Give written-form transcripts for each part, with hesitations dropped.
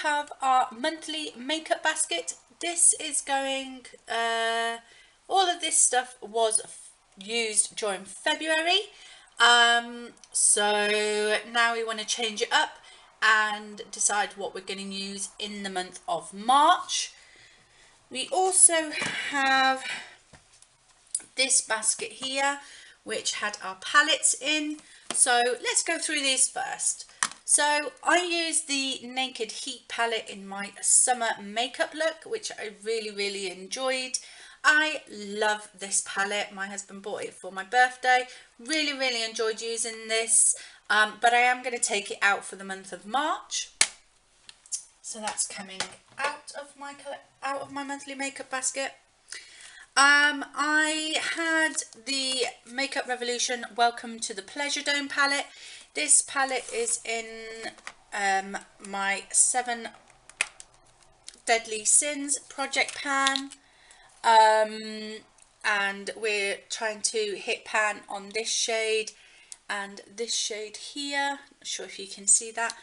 have our monthly makeup basket. This is going, all of this stuff was used during February. So now we want to change it up and decide what we're going to use in the month of March. We also have this basket here which had our palettes in, so let's go through these first. So I used the Naked Heat palette in my summer makeup look, which I really enjoyed. I love this palette. My husband bought it for my birthday. Really enjoyed using this, but I am going to take it out for the month of March. So that's coming out of my monthly makeup basket. I had the Makeup Revolution Welcome to the Pleasure Dome palette. This palette is in my 7 Deadly Sins project pan, and we're trying to hit pan on this shade and this shade here. Not sure if you can see that.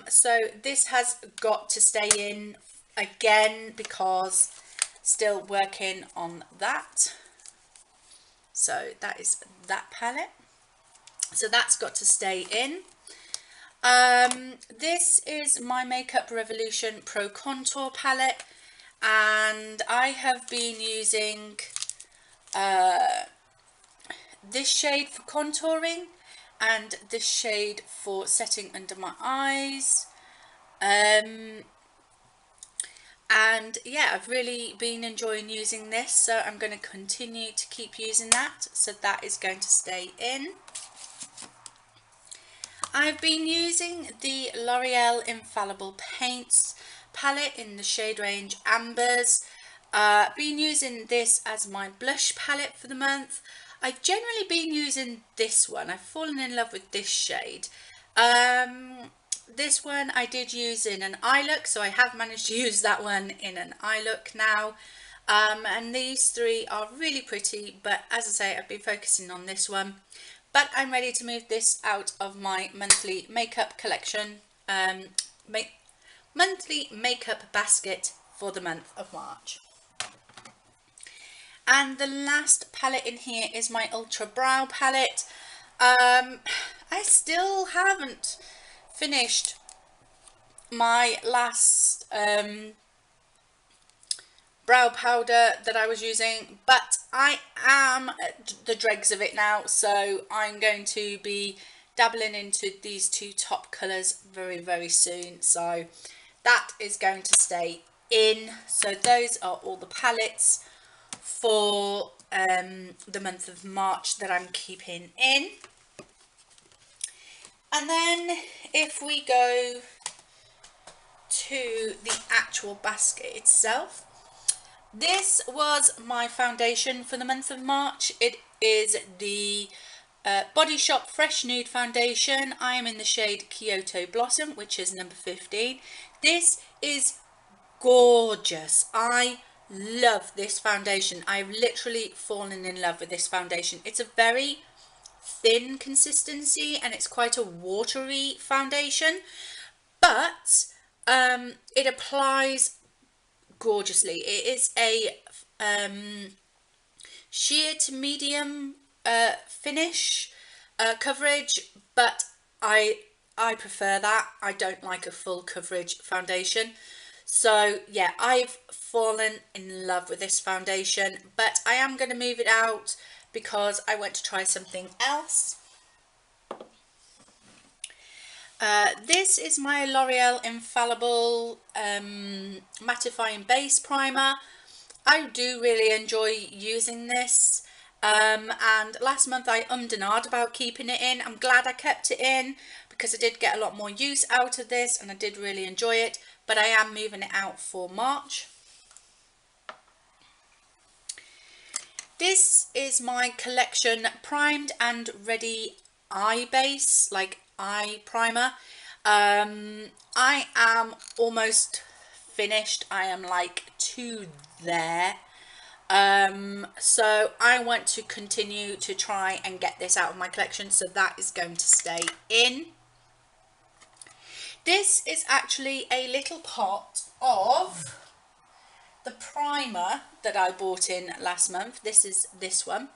So this has got to stay in again because still working on that. So that is that palette, so that's got to stay in. This is my Makeup Revolution Pro Contour palette, and I have been using this shade for contouring and this shade for setting under my eyes. And yeah, I've really been enjoying using this, so I'm going to continue to keep using that. So that is going to stay in. I've been using the L'Oreal Infallible Paints palette in the shade range Ambers. Been using this as my blush palette for the month. I've generally been using this one. I've fallen in love with this shade. This one I did use in an eye look, so I have managed to use that one in an eye look now. And these three are really pretty, but as I say, I've been focusing on this one. But I'm ready to move this out of my monthly makeup collection, monthly makeup basket for the month of March. And the last palette in here is my Ultra Brow palette. I still haven't finished my last brow powder that I was using, but I am at the dregs of it now, so I'm going to be dabbling into these two top colours very soon, so that is going to stay in. So those are all the palettes for the month of March that I'm keeping in. And then if we go to the actual basket itself, this was my foundation for the month of March. It is the Body Shop Fresh Nude Foundation. I am in the shade Kyoto Blossom, which is number 15. This is gorgeous. I love this foundation. I've literally fallen in love with this foundation. It's a very thin consistency and it's quite a watery foundation, but it applies gorgeously. It is a sheer to medium finish coverage, but I prefer that. I don't like a full coverage foundation. So yeah, I've fallen in love with this foundation, but I am going to move it out because I want to try something else. This is my L'Oreal Infallible Mattifying Base Primer. I do really enjoy using this, and last month I ummed and ahed about keeping it in. I'm glad I kept it in because I did get a lot more use out of this and I did really enjoy it, but I am moving it out for March. This is my collection Primed and Ready Eye Base, like eye primer. I am almost finished. I am like 2 there. So I want to continue to try and get this out of my collection, so that is going to stay in. This is actually a little pot of the primer that I bought in last month. This is this one.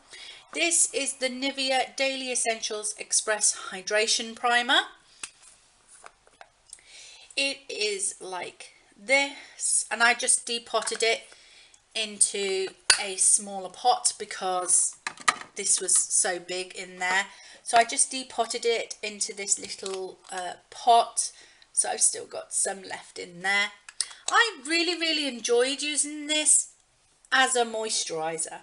This is the Nivea Daily Essentials Express Hydration Primer. It is like this, and I just depotted it into a smaller pot because this was so big in there. So I just depotted it into this little pot, so I've still got some left in there. I really enjoyed using this as a moisturizer.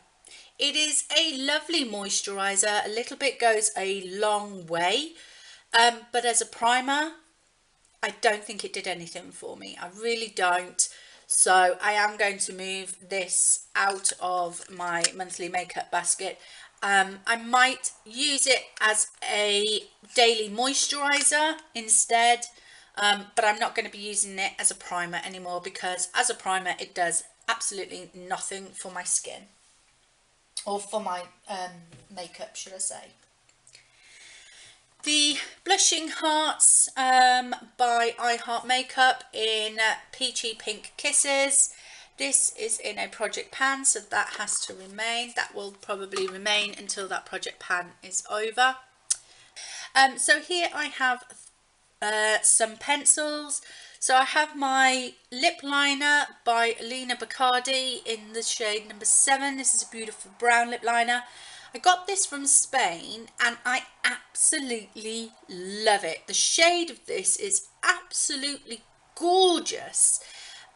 It is a lovely moisturizer. A little bit goes a long way, but as a primer, I don't think it did anything for me. I really don't. So I am going to move this out of my monthly makeup basket. I might use it as a daily moisturizer instead, but I'm not going to be using it as a primer anymore, because as a primer it does absolutely nothing for my skin, or for my makeup, should I say. The Blushing Hearts by I Heart Makeup in Peachy Pink Kisses. This is in a project pan, so that has to remain. That will probably remain until that project pan is over. So here I have some pencils. So I have my lip liner by Lena Bacardi in the shade number 7. This is a beautiful brown lip liner. I got this from Spain and I absolutely love it. The shade of this is absolutely gorgeous.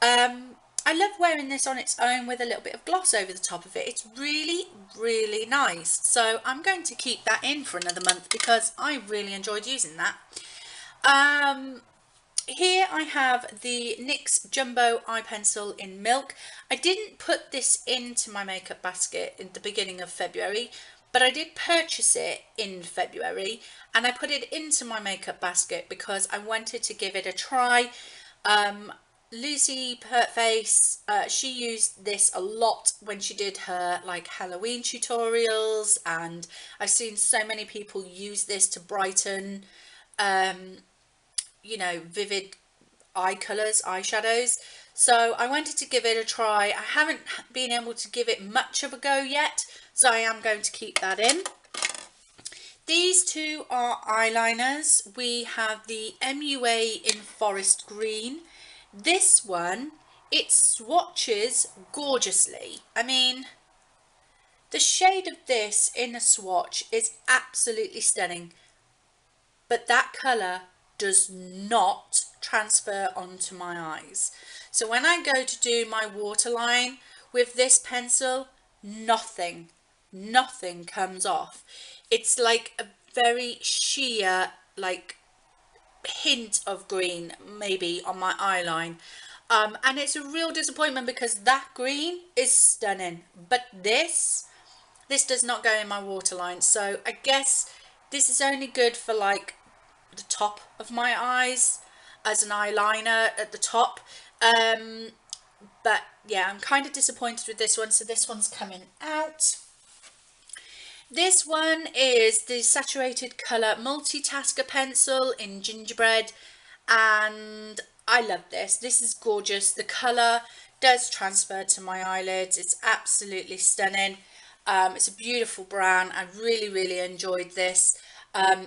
I love wearing this on its own with a little bit of gloss over the top of it. It's really nice. So I'm going to keep that in for another month because I really enjoyed using that. Here I have the NYX Jumbo Eye Pencil in Milk. I didn't put this into my makeup basket in the beginning of February, but I did purchase it in February and I put it into my makeup basket because I wanted to give it a try. Lucy Pertface, she used this a lot when she did her like Halloween tutorials, and I've seen so many people use this to brighten you know, vivid eye colours, eyeshadows. So I wanted to give it a try. I haven't been able to give it much of a go yet, so I am going to keep that in. These two are eyeliners. We have the MUA in Forest Green. This one, it swatches gorgeously. I mean, the shade of this in a swatch is absolutely stunning, but that colour does not transfer onto my eyes. So when I go to do my waterline with this pencil, nothing comes off. It's like a very sheer like hint of green maybe on my eyeline, and it's a real disappointment because that green is stunning, but this does not go in my waterline. So I guess this is only good for like the top of my eyes as an eyeliner at the top, but yeah, I'm kind of disappointed with this one, so this one's coming out. This one is the Saturated Colour Multitasker Pencil in Gingerbread, and I love this. This is gorgeous. The colour does transfer to my eyelids. It's absolutely stunning. It's a beautiful brown. I really enjoyed this.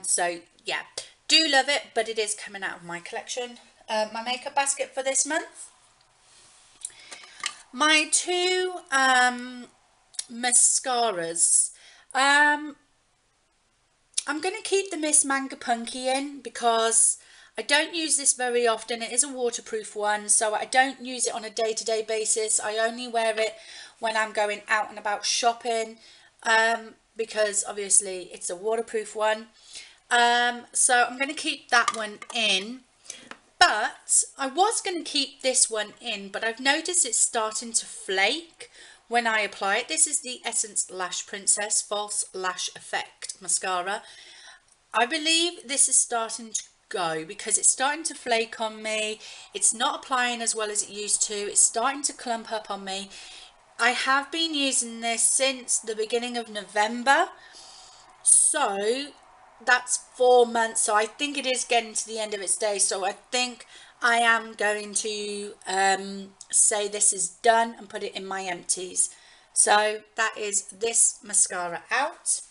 So yeah, do love it, but it is coming out of my collection, my makeup basket for this month. My two mascaras. I'm going to keep the Miss Manga Punky in because I don't use this very often. It is a waterproof one, so I don't use it on a day-to-day basis. I only wear it when I'm going out and about shopping, because obviously it's a waterproof one. So I'm going to keep that one in, but I was going to keep this one in, but I've noticed it's starting to flake when I apply it. This is the Essence Lash Princess False Lash Effect Mascara. I believe this is starting to go because it's starting to flake on me. It's not applying as well as it used to. It's starting to clump up on me. I have been using this since the beginning of November, so that's 4 months, so I think it is getting to the end of its day. So I think I am going to say this is done and put it in my empties. So that is this mascara out.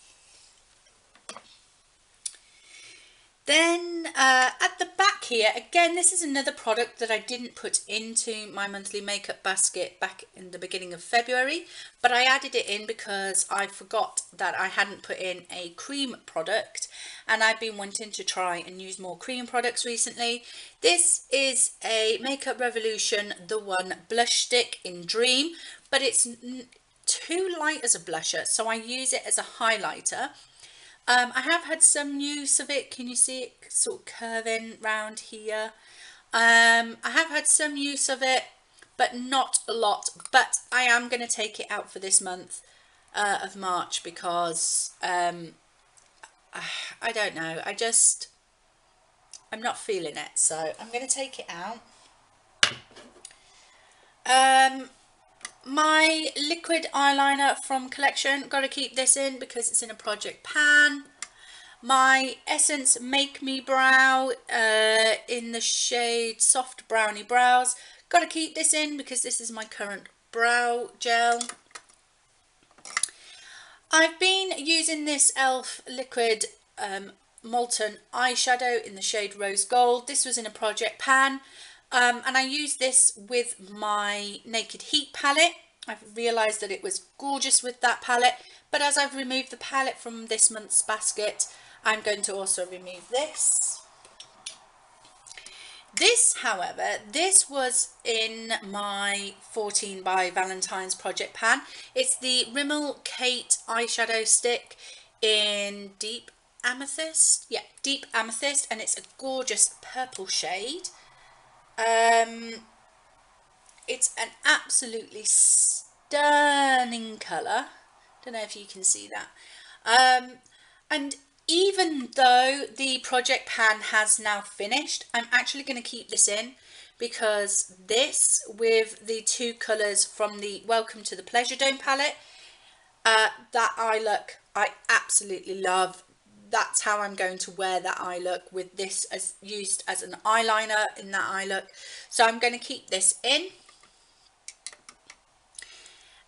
Then at the back here, again, this is another product that I didn't put into my monthly makeup basket back in the beginning of February, but I added it in because I forgot that I hadn't put in a cream product, and I've been wanting to try and use more cream products recently. This is a Makeup Revolution The One blush stick in Dream, but it's too light as a blusher, so I use it as a highlighter. I have had some use of it. Can you see it sort of curving round here? I have had some use of it, but not a lot. But I am going to take it out for this month of March because I don't know. I'm not feeling it. So I'm going to take it out. My liquid eyeliner from Collection, got to keep this in because it's in a project pan. My Essence Make Me Brow in the shade Soft Brownie Brows, got to keep this in because this is my current brow gel. I've been using this e.l.f. liquid molten eyeshadow in the shade Rose Gold. This was in a project pan. And I used this with my Naked Heat palette. I've realised that it was gorgeous with that palette, but as I've removed the palette from this month's basket, I'm going to also remove this. This, however, this was in my 14 by Valentine's project pan. It's the Rimmel Kate eyeshadow stick in Deep Amethyst. Yeah, Deep Amethyst, and it's a gorgeous purple shade. It's an absolutely stunning colour. Don't know if you can see that. And even though the project pan has now finished, I'm actually going to keep this in because this, with the two colours from the Welcome to the Pleasure Dome palette, that eye look I absolutely love. That's how I'm going to wear that eye look, with this as used as an eyeliner in that eye look. So I'm going to keep this in.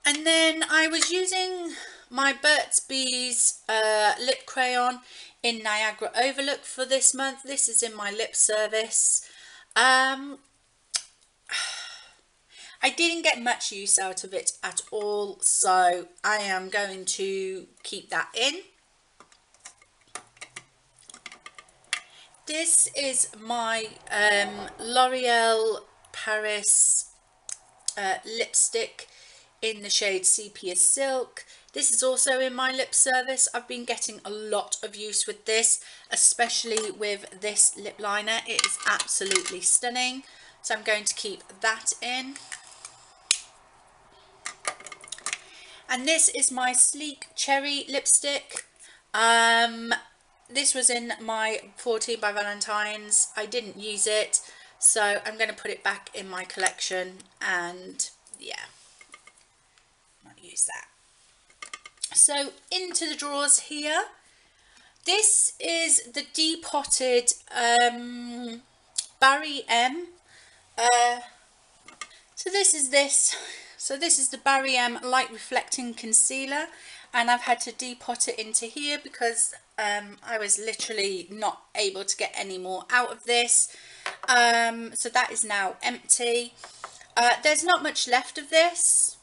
And then I was using my Burt's Bees lip crayon in Niagara Overlook for this month. This is in my lip service. I didn't get much use out of it at all, so I am going to keep that in. This is my L'Oreal Paris lipstick in the shade Sepia Silk. This is also in my lip service. I've been getting a lot of use with this, especially with this lip liner. It is absolutely stunning. So I'm going to keep that in. And this is my Sleek Cherry lipstick. This was in my 14 by Valentine's. I didn't use it, so I'm going to put it back in my collection, and yeah, not use that. So into the drawers here. This is the depotted Barry M. So this is the Barry M Light Reflecting Concealer, and I've had to depot it into here because I was literally not able to get any more out of this. So that is now empty. There's not much left of this,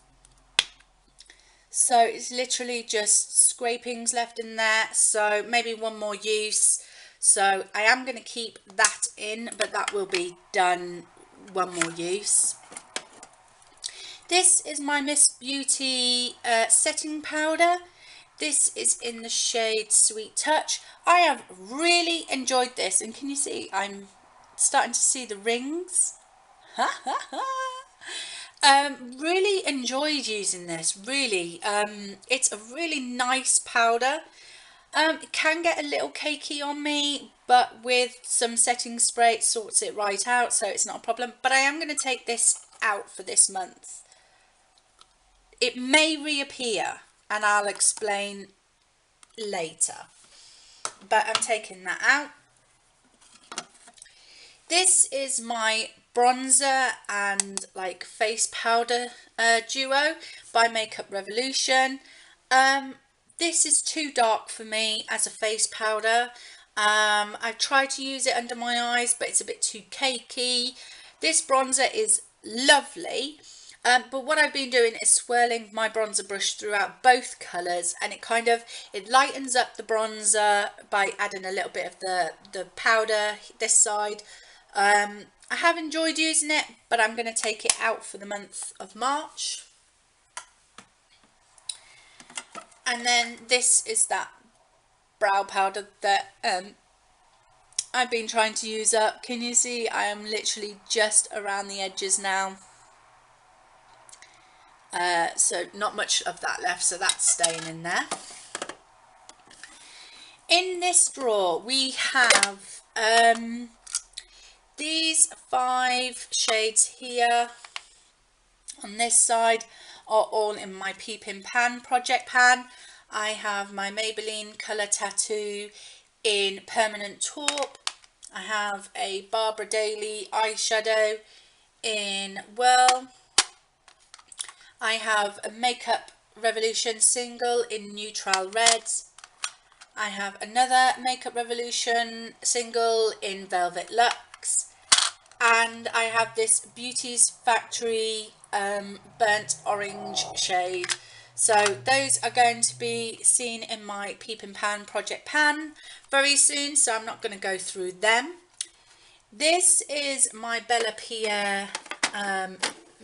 so it's literally just scrapings left in there, so maybe one more use. So I am going to keep that in, but that will be done one more use. This is my Miss Beauty setting powder. This is in the shade Sweet Touch. I have really enjoyed this, and can you see I'm starting to see the rings? Really enjoyed using this, really. It's a really nice powder. It can get a little cakey on me, but with some setting spray it sorts it right out, so it's not a problem. But I am going to take this out for this month. It may reappear, and I'll explain later. but I'm taking that out. This is my bronzer and like face powder duo by Makeup Revolution. This is too dark for me as a face powder. I've tried to use it under my eyes, but it's a bit too cakey. This bronzer is lovely, but what I've been doing is swirling my bronzer brush throughout both colours, and it lightens up the bronzer by adding a little bit of the powder this side. I have enjoyed using it, but I'm going to take it out for the month of March. And then this is that brow powder that I've been trying to use up. Can you see? I am literally just around the edges now. So not much of that left, so that's staying in there. In this drawer we have these 5 shades here. On this side are all in my Peeping Pan project pan. I have my Maybelline Colour Tattoo in Permanent Taupe. I have a Barbara Daly eyeshadow in Whirl. I have a Makeup Revolution single in Neutral Reds. I have another Makeup Revolution single in Velvet Luxe. And I have this Beauty's Factory burnt orange shade. So those are going to be seen in my Peeping Pan project pan very soon, so I'm not going to go through them. This is my Bella Pierre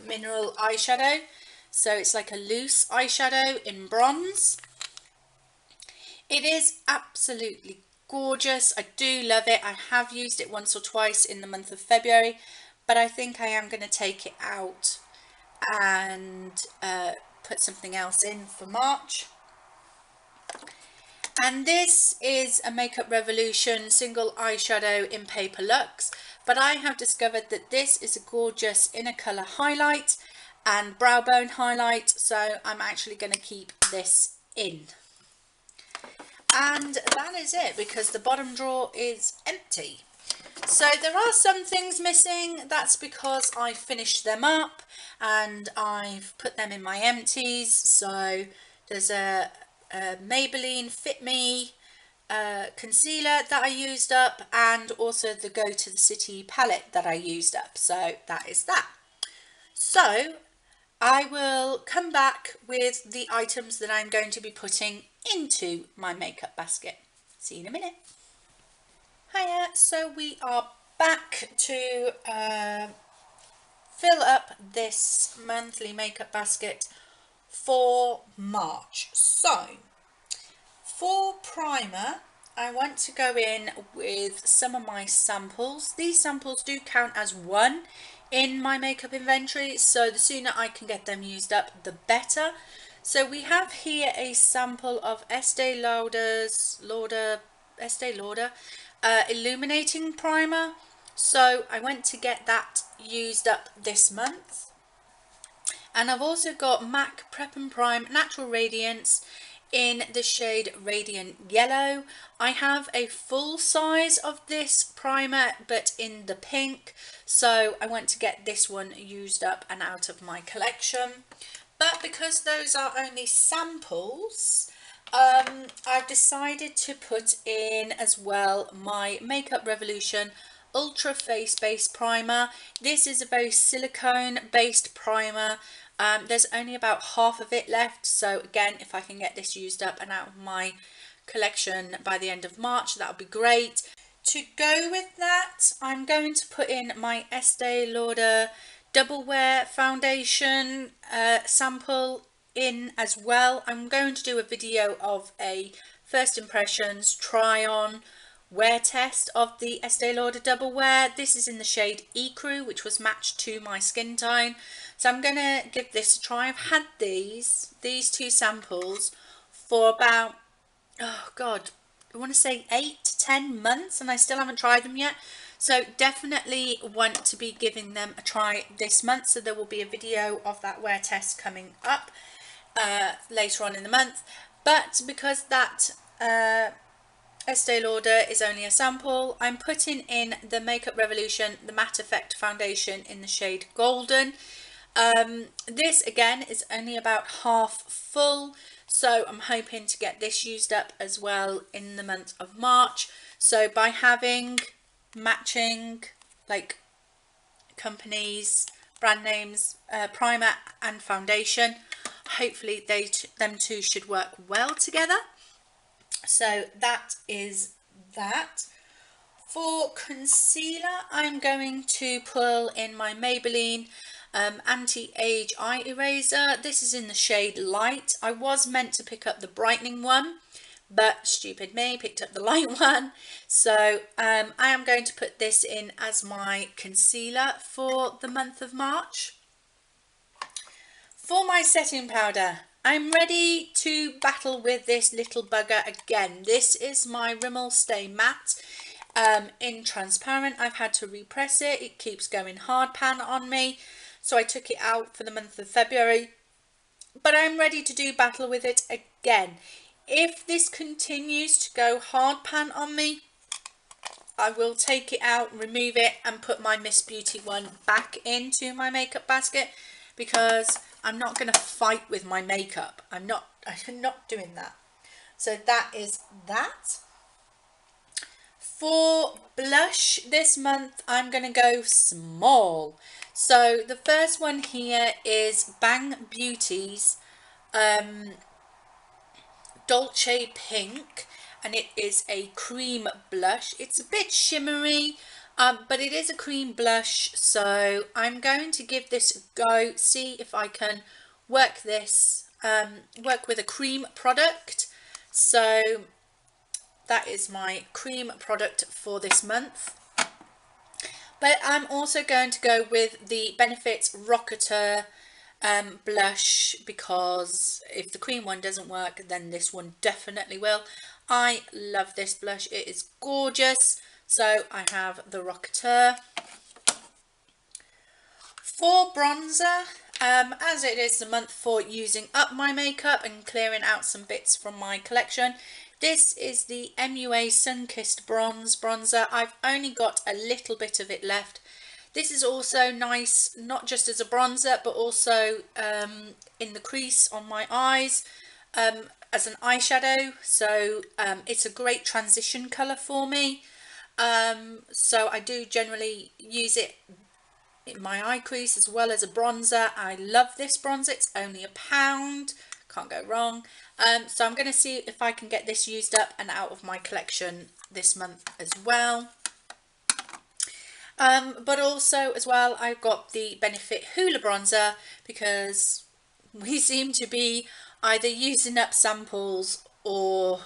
mineral eyeshadow. So it's like a loose eyeshadow in bronze. It is absolutely gorgeous. I do love it. I have used it once or twice in the month of February, but I think I am going to take it out and put something else in for March. And this is a Makeup Revolution single eyeshadow in Paper Luxe, but I have discovered that this is a gorgeous inner colour highlight and brow bone highlight, so I'm actually going to keep this in. And that is it, because the bottom drawer is empty. So there are some things missing. That's because I finished them up and I've put them in my empties. So there's a Maybelline Fit Me concealer that I used up, and also the Go to the City palette that I used up. So that is that. So I will come back with the items that I'm going to be putting into my makeup basket. See you in a minute. Hiya, so we are back to fill up this monthly makeup basket for March. So for primer, I want to go in with some of my samples. These samples do count as one in my makeup inventory, so the sooner I can get them used up, the better. So we have here a sample of Estee Lauder's Estee Lauder illuminating primer. So I went to get that used up this month. And I've also got MAC Prep and Prime Natural Radiance in the shade Radiant Yellow. I have a full size of this primer, but in the pink, so I want to get this one used up and out of my collection. But because those are only samples, I've decided to put in as well my Makeup Revolution Ultra Face Base Primer. This is a very silicone based primer. There's only about half of it left, so again, if I can get this used up and out of my collection by the end of March, that would be great. To go with that, I'm going to put in my Estee Lauder Double Wear Foundation sample in as well. I'm going to do a video of a first impressions try on wear test of the Estee Lauder Double Wear. This is in the shade Ecru, which was matched to my skin tone. So I'm going to give this a try. I've had these two samples for about, oh God, I want to say 8 to 10 months, and I still haven't tried them yet. So definitely want to be giving them a try this month. So there will be a video of that wear test coming up later on in the month. But because that Estee Lauder is only a sample. I'm putting in the Makeup Revolution, the Matte Effect foundation in the shade Golden. This again is only about half full, so I'm hoping to get this used up as well in the month of March. So by having matching like companies, brand names, primer and foundation, hopefully them two should work well together. So that is that. For concealer, I'm going to pull in my Maybelline anti-age eye eraser. This is in the shade Light. I was meant to pick up the brightening one, but stupid me, picked up the light one. So I am going to put this in as my concealer for the month of March. For my setting powder, I'm ready to battle with this little bugger again. This is my Rimmel Stay Matte in transparent. I've had to repress it. It keeps going hard pan on me. So I took it out for the month of February. But I'm ready to do battle with it again. If this continues to go hard pan on me, I will take it out, remove it and put my Miss Beauty one back into my makeup basket, because I'm not going to fight with my makeup. I'm not doing that. So that is that. For blush this month, I'm going to go small. So the first one here is Bang Beauty's Dolce Pink, and it is a cream blush. It's a bit shimmery, but it is a cream blush, so I'm going to give this a go, see if I can work this, work with a cream product. So that is my cream product for this month. But I'm also going to go with the Benefit Rocketeur blush, because if the cream one doesn't work, then this one definitely will. I love this blush. It is gorgeous. So I have the Rocketeur. For bronzer, as it is the month for using up my makeup and clearing out some bits from my collection, this is the MUA Sun-Kissed Bronze bronzer. I've only got a little bit of it left. This is also nice, not just as a bronzer, but also in the crease on my eyes as an eyeshadow. So it's a great transition colour for me. So I do generally use it in my eye crease as well as a bronzer. I love this bronzer. It's only £1. Can't go wrong. So I'm going to see if I can get this used up and out of my collection this month as well. But also as well, I've got the Benefit Hoola bronzer, because we seem to be either using up samples or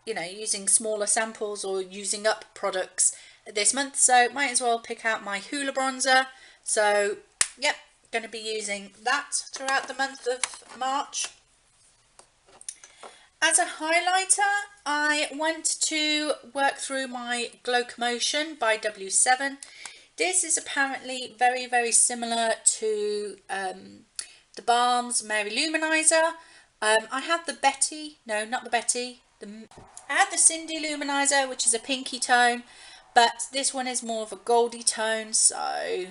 you know, using smaller samples or using up products this month. So might as well pick out my Hoola bronzer. So yep, going to be using that throughout the month of March. As a highlighter, I went to work through my Glow Commotion by W7. This is apparently very, very similar to the Balm's Mary Luminizer. I have the Betty, no, not the Betty. I have the Cindy Luminizer, which is a pinky tone, but this one is more of a goldy tone. So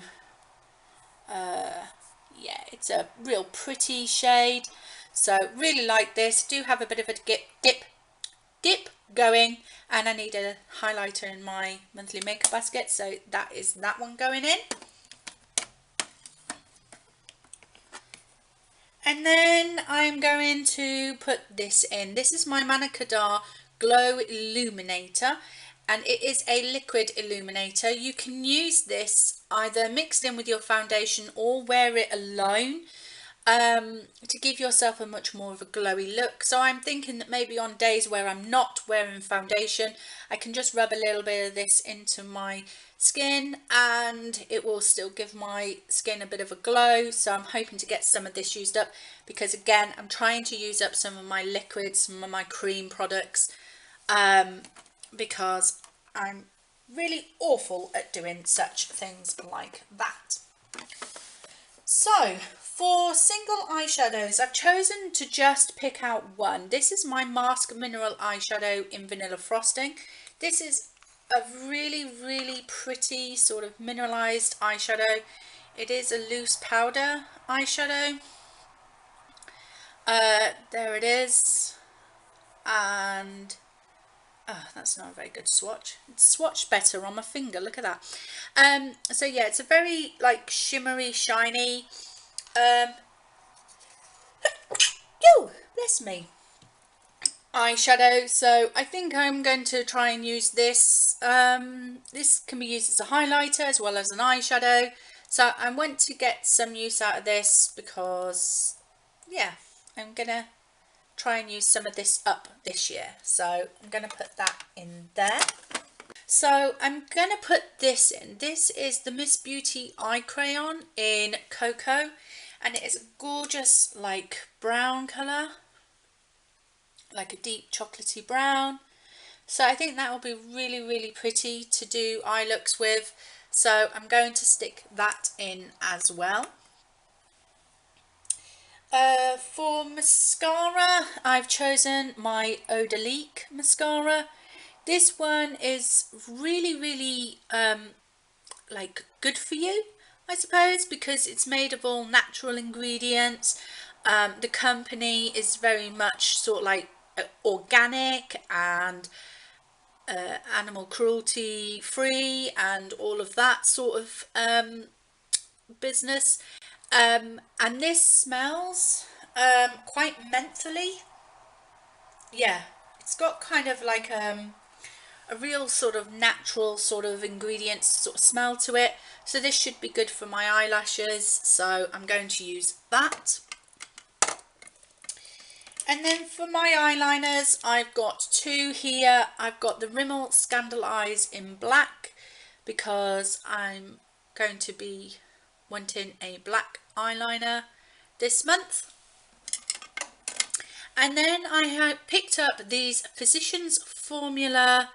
yeah, it's a real pretty shade. So really like this. Do have a bit of a dip going, and I need a highlighter in my monthly makeup basket, so that is that one going in. And then I'm going to put this in. This is my Manakadar Glow Illuminator, and it is a liquid illuminator. You can use this either mixed in with your foundation or wear it alone to give yourself a much more of a glowy look. So I'm thinking that maybe on days where I'm not wearing foundation, I can just rub a little bit of this into my skin and it will still give my skin a bit of a glow. So I'm hoping to get some of this used up, because again, I'm trying to use up some of my liquids, some of my cream products, because I'm really awful at doing such things like that. So For single eyeshadows, I've chosen to just pick out one. This is my Mask Mineral eyeshadow in Vanilla Frosting. This is a really pretty sort of mineralized eyeshadow. It is a loose powder eyeshadow. There it is. And that's not a very good swatch. It's swatched better on my finger, look at that. So yeah, it's a very like shimmery, shiny, bless me, eyeshadow. So I think I'm going to try and use this. This can be used as a highlighter as well as an eyeshadow. So I want to get some use out of this because, yeah, I'm gonna try and use some of this up this year. So I'm gonna put that in there. So I'm gonna put this in. This is the Miss Beauty eye crayon in Cocoa, and it is a gorgeous like brown colour, like a deep chocolatey brown. So I think that will be really pretty to do eye looks with. So I'm going to stick that in as well. For mascara, I've chosen my Eau de Leak mascara. This one is really like good for you, I suppose, because it's made of all natural ingredients. The company is very much sort of like organic and animal cruelty free and all of that sort of business. And this smells quite mentally. Yeah, it's got kind of like a real sort of natural sort of ingredients sort of smell to it. So this should be good for my eyelashes. So I'm going to use that. And then for my eyeliners, I've got two here. I've got the Rimmel Scandal Eyes in black because I'm going to be wanting a black eyeliner this month. And then I have picked up these Physicians Formula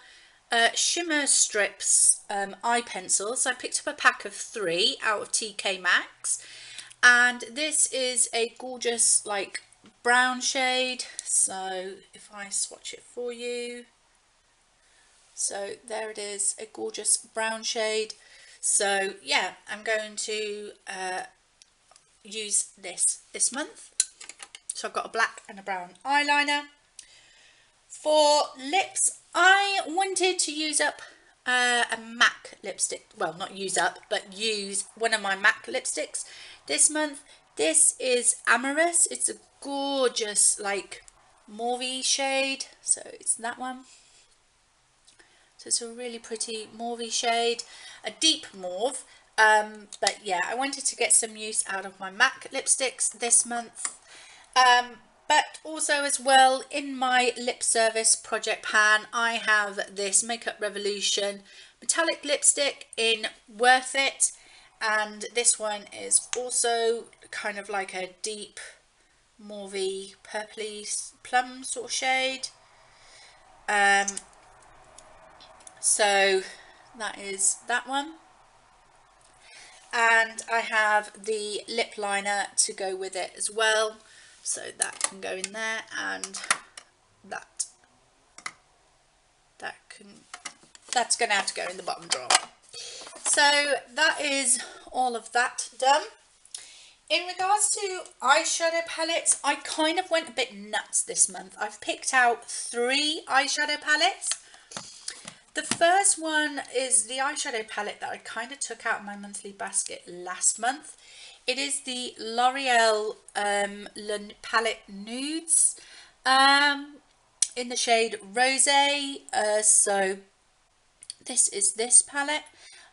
shimmer strips eye pencils. I picked up a pack of 3 out of TK Maxx, and this is a gorgeous like brown shade. So if I swatch it for you, so there it is, a gorgeous brown shade. So yeah, I'm going to use this month. So I've got a black and a brown eyeliner. For lips, I wanted to use up a MAC lipstick. Well, not use up, but use one of my MAC lipsticks this month. This is Amorous. It's a gorgeous like mauvey shade. So it's that one. So it's a really pretty mauvey shade, a deep mauve. But yeah, I wanted to get some use out of my MAC lipsticks this month. But also as well, in my lip service project pan, I have this Makeup Revolution metallic lipstick in Worth It, and this one is also kind of like a deep mauvey purpley plum sort of shade. So that is that one. And I have the lip liner to go with it as well. So that can go in there, and that's going to have to go in the bottom drawer. So that is all of that done. In regards to eyeshadow palettes, I kind of went a bit nuts this month. I've picked out 3 eyeshadow palettes. The first one is the eyeshadow palette that I kind of took out of my monthly basket last month. It is the L'Oreal Palette Nudes in the shade Rosé. So this is this palette.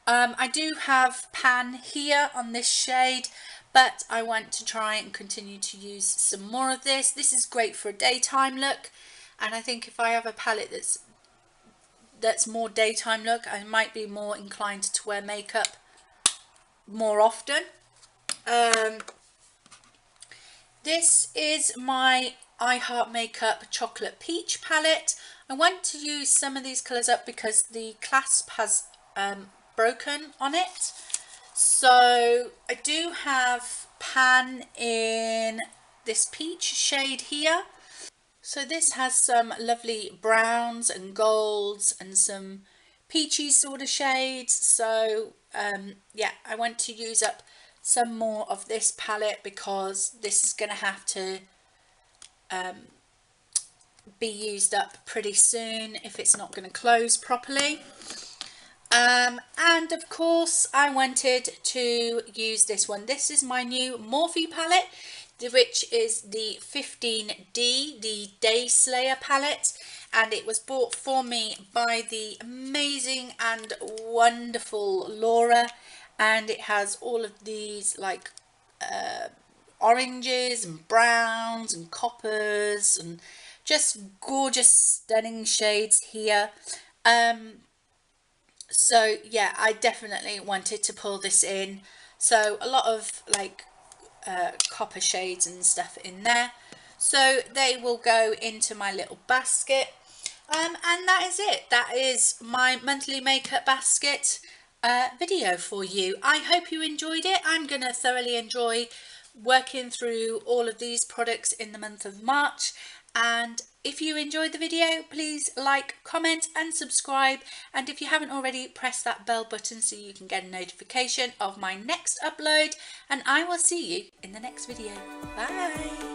I do have pan here on this shade, but I want to try and continue to use some more of this. This is great for a daytime look, and I think if I have a palette that's more daytime look, I might be more inclined to wear makeup more often. This is my I Heart Makeup Chocolate Peach palette. I want to use some of these colours up because the clasp has broken on it. So I do have pan in this peach shade here. So this has some lovely browns and golds and some peachy sort of shades. So yeah, I want to use up some more of this palette because this is going to have to be used up pretty soon if it's not going to close properly. And of course I wanted to use this one. This is my new Morphe palette, which is the 15D, the Day Slayer palette, and it was bought for me by the amazing and wonderful Laura, and it has all of these like oranges and browns and coppers and just gorgeous stunning shades here. So yeah, I definitely wanted to pull this in. So a lot of like copper shades and stuff in there. So they will go into my little basket. And that is it. That is my monthly makeup basket video for you. I hope you enjoyed it. I'm going to thoroughly enjoy working through all of these products in the month of March. And if you enjoyed the video, please like, comment and subscribe. And if you haven't already, press that bell button so you can get a notification of my next upload. And I will see you in the next video. Bye.